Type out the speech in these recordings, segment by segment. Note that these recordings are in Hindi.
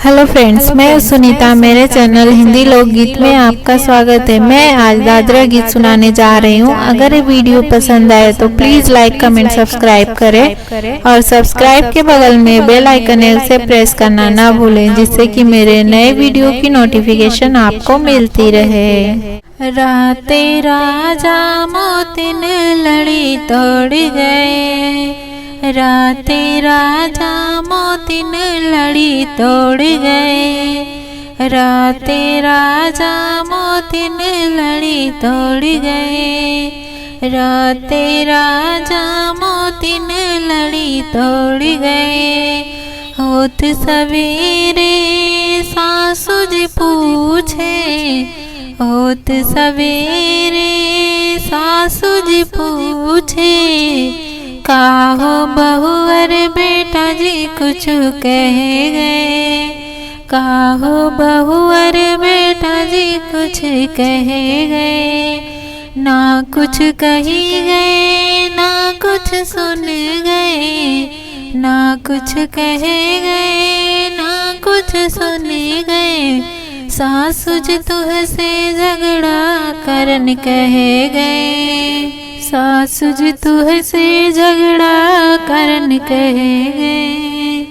हेलो फ्रेंड्स, मैं सुनीता। मेरे चैनल हिंदी लोकगीत में आपका स्वागत है। मैं आज दादरा गीत सुनाने जा रही हूँ। अगर ये वीडियो पसंद आए तो प्लीज़ लाइक, कमेंट, सब्सक्राइब करें और सब्सक्राइब के बगल में बेल आइकन है उसे प्रेस करना ना भूलें, जिससे कि मेरे नए वीडियो की नोटिफिकेशन आपको मिलती रहे। राते राजा मोतिन लड़ी तोड़ गए, राते राजा मोतिन लड़ी तोड़ गए, राते राजा मोतिन लड़ी तोड़ गए, राते राजा मोतिन लड़ी तोड़ गए। होत सवेरे सासु जी पूछे, होत सवेरे सासु जी पूछे, काहो बहुवर बेटा जी कुछ कह गए, काहो बहुवर बेटा जी कुछ कह गए। ना कुछ कही गए ना कुछ सुन गए, ना कुछ कह गए ना कुछ सुन गए। सासु जी तुहसे झगड़ा करन कह गए, सासु जी तुहसे झगड़ा करन कह गए,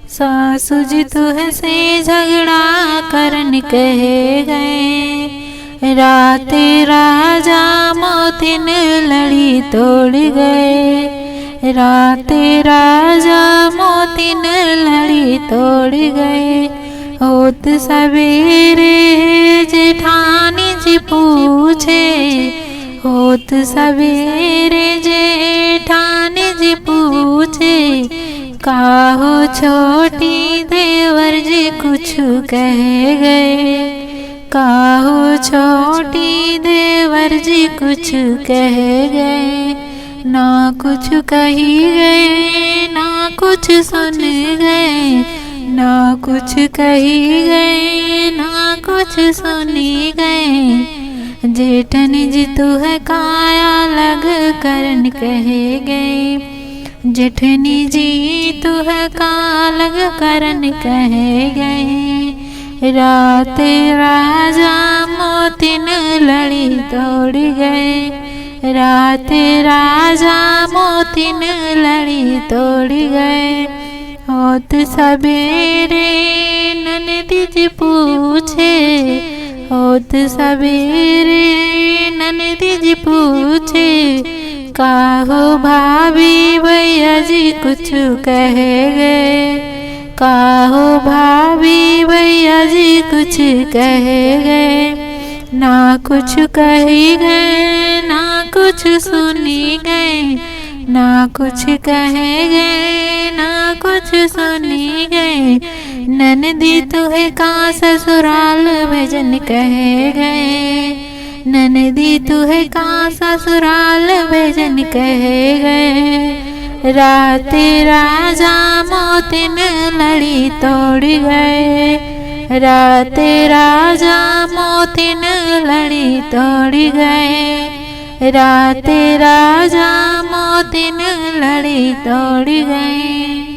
सासु जी तुहसे झगड़ा करन कह गए। राते राजा मोतिन लड़ी तोड़ गए, राते राजा मोतिन लड़ी तोड़ गए। होत सवेरे जेठानी जी पूछे, होत सवेरे जेठानी जी पूछे, काहो छोटी देवर जी कुछ कह गए, काहो छोटी देवर जी कुछ कह गए। ना कुछ कही गए ना कुछ सुन गए, ना कुछ कही गए ना कुछ सुनी गए। जेठनी जी तुह काया लग करन कह गए, जेठनी जी तुह का लग करन कह गए। राते राजा मोतिन लड़ी तोड़ गए, राते राजा मोतिन लड़ी तोड़ गए। होत सवेरे ननदी जी पूछे, होत सवेरे ननदी जी पूछे, काहो भाभी भैया जी कुछ कह गए, काहो भाभी भैया जी कुछ कह गए। ना कुछ कही गए ना कुछ सुनी गए, ना कुछ कह गए ना कुछ सुनी गए। ननदी तुहे का ससुराल भजन कह गए, ननदी तुहे का ससुराल भजन कह गए। राते राजा मोतिन लड़ी तोड़ गए, राते राजा मोतिन लड़ी तोड़ गए, राते राजा मोतिन लड़ी तोड़ गए।